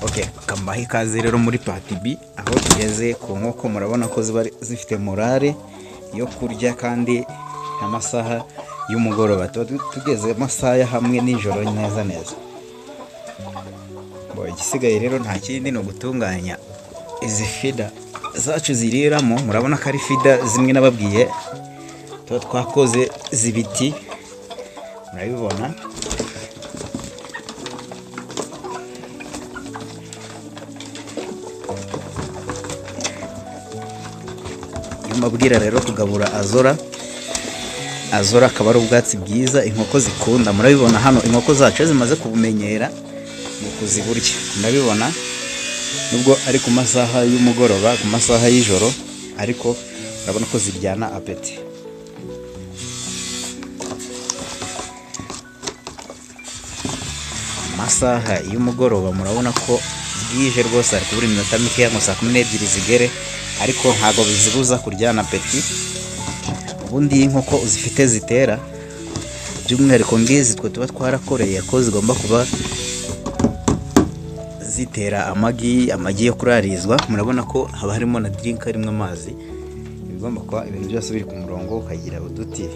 Okay, kambaho ikaze rero muri Part B aho tugeze ku nkoko. Murabona ko ziba zifite morale yo kurya kandi amasaha y'umugoroba tugeze amasaha hamwe nijoro neza neza. Igisigaye rero nta kindi no gutunganya izi fida zacu ziriramo. Murabona ko ari fida zimwe nababwiye tuba twakoze zibiti, murabibona. Mabwira rero kugabura azora akaba ari ubwatsi bwiza inkoko zikunda. Murabibona hano inkoko zacu zimaze kubumenyera mu kuziburya, murabibona nubwo ari ku masaha y'umugoroba, ku masaha y'ijoro, ariko urabona ko ziryana apeti. Amasaha y'umugoroba murabona ko bwije rwose, ari kubura iminota mikeya ngo saa 12 zigere, ariko ntago bizibuza kuryana apeti. Ubundi inkoko uzifite zitera, by'umwihariko ngizi twe tuba twarakoreye ko zigomba kuba zitera amagi yo kurarizwa. Murabona ko haba harimo na drink harimo amazi, bigomba kuba ibintu byose biri ku murongo, ukagira uduti.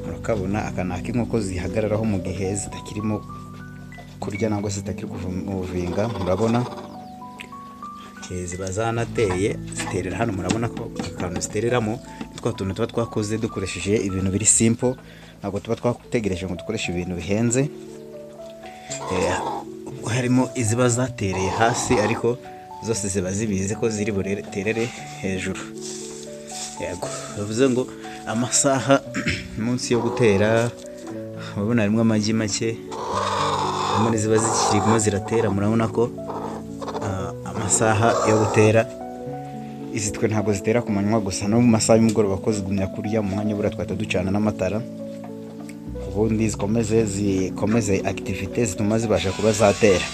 Murakabona akana k'inkoko zihagararaho mu gihe zitakirimo kurya nangwa zitakiri kuvinga. Murabona ziba zanateye ziterera hano. Murabona ko akantu zitereramo twa tuntu tuba twakoze dukoresheje ibintu biri simple, ntabwo tuba twategereje ngo dukoreshe ibintu bihenze. Harimo iziba zatereye hasi, ariko zose ziba zibizi ko ziri buterere hejuru. Yego, bivuze ngo amasaha munsi yo gutera, murabona harimo amagi make, harimo ziba zikirimo ziratera. Murabona ko amasaha yo gutera izi twe ntabwo zitera ku manywa gusa, no mu masaha y'umugoroba ko zigumya kurya mu mwanya bura twata ducana n'amatara, ubundi zikomeze activite zituma zibasha kuba zatera.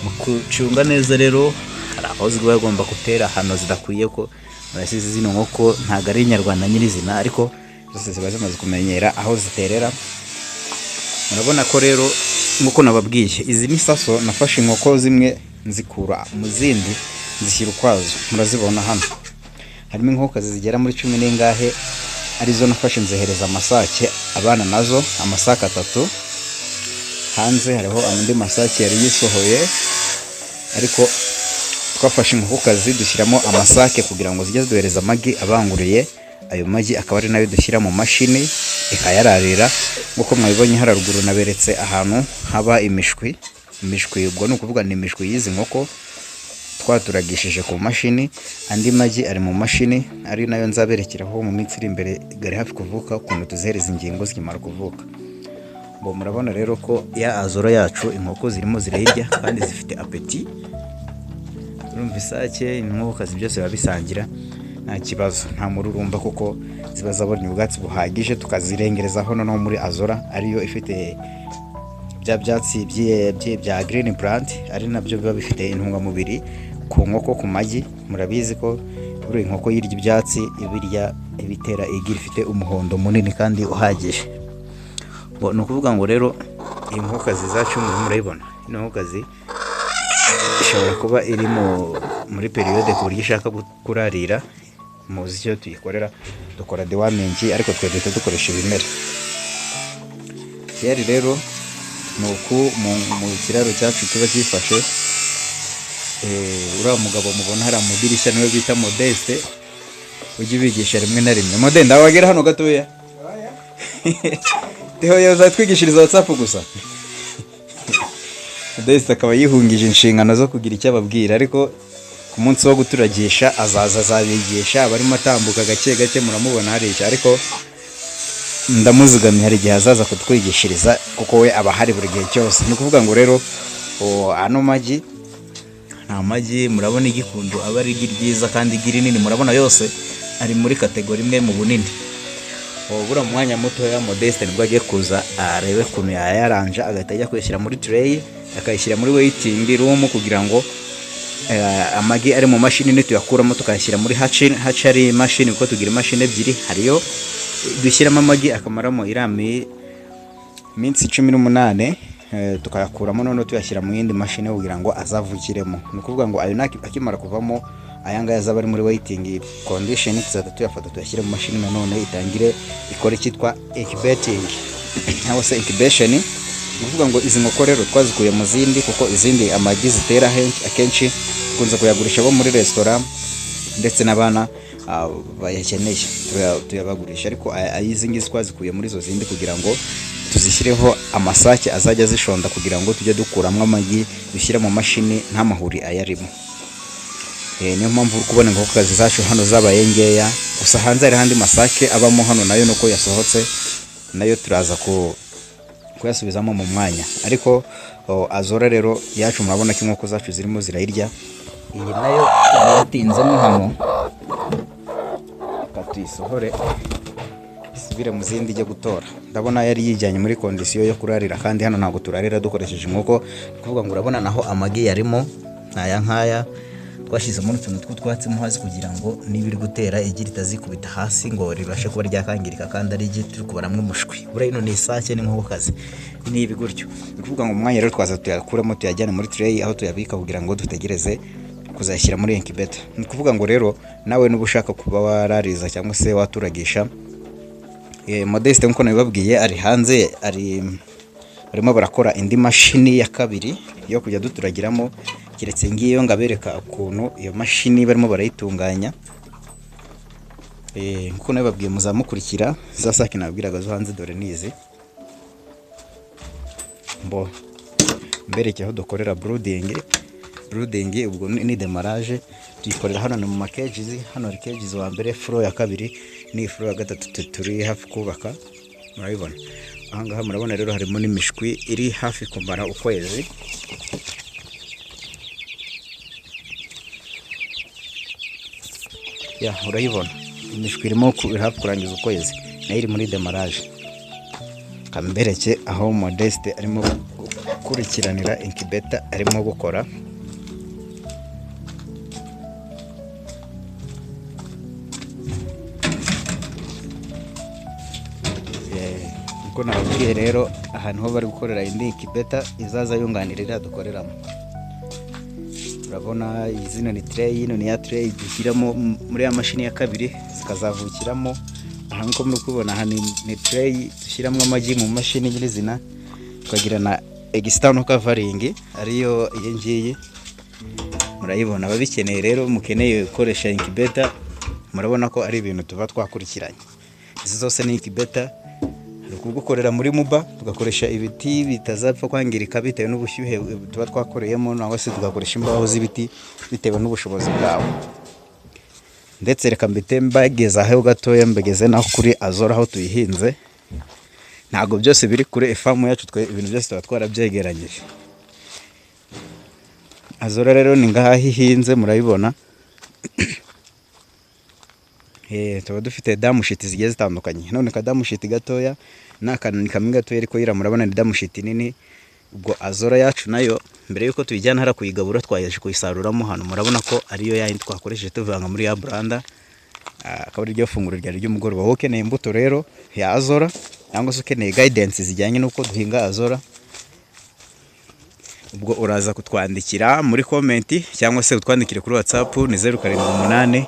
Mu kucunga neza rero hari aho zigomba bagomba gutera hano zidakwiye, ko murasize zino nkoko ntago ari inyarwanda nyirizina, ariko zose ziba zimaze kumenyera aho ziterera. Murabona ko rero nkuko nababwiye, izi ni saso nafashe inkoko zimwe nzikura mu zindi zishyira ukwazo. Murazibona hano harimo inkoko zigera muri 10 n'ingahe, arizo nafashe nzehereza amasake abana nazo, amasake 3. Hanze hariho andi masake yari yisohoye, ariko twafashe inkokokazi dushyiramo amasake kugira ngo zijye ziduhereza amagi abanguriye. Ayo magi akaba ari nayo dushyira mu mashini ikayararira. Nkuko mwabibonye hararuguru naberetse ahantu haba imishwi. Ubwo ni ukuvuga ni imishwi y'izi nkoko twaturagishije ku mashini. Andi magi ari mu mashini, ari nayo nzaberekeraho mu minsi iri imbere gari hafi kuvuka, ukuntu tuzihereza ingingo zikimara kuvuka. Murabona rero ko ya azora yacu inkoko zirimo zirayirya kandi zifite apeti. Urumva isake inkokokazi byose babisangira nta kibazo, nta mururumba, kuko ziba zabonye ubwatsi buhagije. Tukazirengerezaho no muri azora, ariyo ifite bya byatsi bya green plant, ari nabyo biba bifite intungamubiri ku nkoko, ku magi. Murabizi ko buri inkoko yirya ibyatsi ibitera igi rifite umuhondo munini kandi uhagije. Ni ukuvuga ngo rero iyi nkokokazi zacu murayibona, ino nkokokazi ishobora kuba iri muri periode ku buryo ishaka kurarira. Muzi icyo tuyikorera, dukora deworming, ariko twe duhita dukoresha ibimera. Yari rero nuko mu kiraro cyacu kiba cyifashe. Uriya mugabo mubona hari amadirishya niwe bita Modeste, ujye ubigisha rimwe na rimwe. Modeste ndawagera hano gatoya. Teho yazatwigishiriza WhatsApp gusa. Modeste akaba yihungije inshingano zo kugira icyo ababwira, ariko ku munsi wo guturagisha azabigisha. Abarimo atambuka gake gake muramubona hariya, ariko ndamuzigamye hari igihe azaza kutwigishiriza, kuko we aba hari buri gihe cyose. Ni ukuvuga ngo rero ano magi nta magi, murabona igikundo aba ari ryiza kandi igi rinini. Murabona yose ari muri kategori imwe mu bunini. Bura mu mwanya muto ya Modeste nibwo agiye kuza arebe ukuntu yayaranje, agahita ajya kuyishyira muri tray, akayishyira muri waiting room, kugira ngo amagi ari mu mashini nituyakuramo tukayashyira muri hatchery machine, kuko tugira imashini ebyiri. Hariyo dushyiramo amagi akamaramo irami minsi 18, tukayakuramo none tuyashyira mu yindi mashini kugira ngo azavukiremo. Ni ukuvuga ngo ayo akimara kuvamo aya ngaya azaba ari muri waiting condition, tuzahita tuyafata tuyashyire mu mashini nanone itangire ikora icyitwa incubating cyangwa se incubation. Ni ukuvuga ngo izi nkoko rero twazikuye mu zindi, kuko izindi amagi zitera akenshi tukunze kuyagurisha bo muri restaurant ndetse n'abana bayakeneye tuyabagurisha, ariko izi ngizi twazikuye muri zo zindi kugira ngo tuzishyireho amasake azajya zishonda kugira ngo tujye dukuramo amagi dushyira mu mashini nta mahuri ayarimo. Niyo mpamvu uri kubona inkokokazi zacu hano zabaye ngeya, gusa hanze hari handi masake abamo hano nayo nuko yasohotse, nayo turaza kuyasubizamo mu mwanya. Ariko Azora rero yacu murabona ko inkoko zacu zirimo zirayirya. Iyi nayo yatinzemo hano, katuyisohore isubire mu zindi ijye gutora. Ndabona yari yijyanye muri kondisiyo yo kurarira, kandi hano ntabwo turarira dukoresheje inkoko. Kuvuga ngo urabona naho amagi yarimo aya nkaya twashyizemo n'utuntu tw'utwatsi mo hasi kugira ngo niba iri gutera igi ritazikubita hasi ngo ribashe kuba ryakangirika, kandi ari igi turi kubaramo umushwi. Buriya ino ni isake n'inkokokazi n'ibi gutyo. Ni ukuvuga ngo umwanya rero twaza tuyakuremo tuyajyane muri tray aho tuyabika kugira ngo dutegereze kuzashyira muri incubator. Ni ukuvuga ngo rero nawe nuba ushaka kuba warariza cyangwa se waturagisha, Modeste nkuko nabibabwiye ari hanze, barimo barakora indi mashini ya kabiri yo kujya duturagiramo, keretse ngiyo ngabereka ukuntu iyo mashini barimo barayitunganya. Nkuko nabibabwiye muzamukurikira za sake nababwiraga zo hanze, dore nizi mbereke aho dukorera brooding. Ubwo ni demarage tuyikorera hano ni mu macages. Hano hari cages wa mbere, floor ya kabiri ni floor ya gatatu turi hafi kubaka, murabibona. Ahangaha murabona rero harimo n'imishwi iri hafi kumara ukwezi. Urayibona imishwi irimo hafi kurangiza ukwezi, nayo iri muri demarage. Kambereke aho Modeste arimo gukurikiranira incubator arimo gukora. Uko nababwiye rero ahantu ho bari gukorera indi incubator izaza yunganirira dukoreramo. Urabona izina ni tray, ino ni ya tray dushyiramo muri ya mashini ya kabiri zikazavukiramo. Aha nko muri kubona aha ni tray dushyiramo amagi mu mashini nyirizina, tukagira na external covering ariyo iyi ngiyi murayibona. Ababikeneye rero mukeneye gukoresha incubator, murabona ko ari ibintu tuba twakurikiranye. Izi zose ni incubator gukorera muri muba, tugakoresha ibiti bitazapfa kwangirika bitewe n'ubushyuhe tuba twakoreyemo, naho se tugakoresha imbaho z'ibiti bitewe n'ubushobozi bwawe. Ndetse reka mbite mbageza aho gatoya, mbageze naho kuri Azora aho tuyihinze. Ntabwo byose biri kure ifamu yacu, ibintu byose tuba twarabyegeranyije. Azora rero ni ngaha ihinze murayibona. Tuba dufite damushiti zigiye zitandukanye. None ka damushiti gatoya n'akanani kamwe gatoya, ariko yira murabona ni damushiti nini. Ubwo Azora yacu nayo mbere yuko tuyijyana hara kuyigabura twayaje kuyisaruramo hano. Murabona ko ariyo yindi twakoresheje tuvanga muri ya branda, akaba ari ryo funguro ryari ry'umugoroba. Wowe ukeneye imbuto rero ya Azora cyangwa se ukeneye guidance zijyanye n'uko duhinga Azora, ubwo uraza kutwandikira muri comment cyangwa se utwandikire kuri WhatsApp ni 078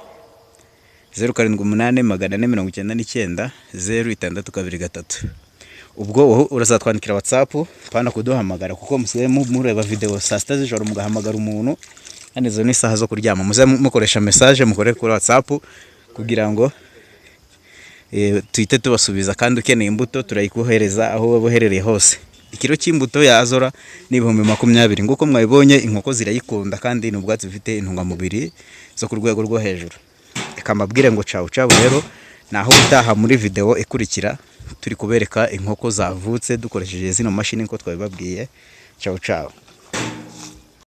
499 ubwo urazatwandikira WhatsApp pana kuduhamagara, kuko musigaye mureba video saa 6 z'ijoro mugahamagara umuntu, kandi izo ni isaha zo kuryama. Muze mukoresha message mukore kuri WhatsApp kugira ngo tuhite tubasubiza, kandi ukeneye imbuto turayikuhereza aho waba uherereye hose. Ikiro cy'imbuto ya Azora ni 2020. Nguko mwabibonye inkoko zirayikunda, kandi ni ubwatsi bufite intungamubiri zo ku rwego rwo hejuru. Kamabwire ngo ciao rero naho utaha muri video ikurikira turi kubereka inkoko zavutse dukoresheje zino mashini nko twabibabwiye. Ciao.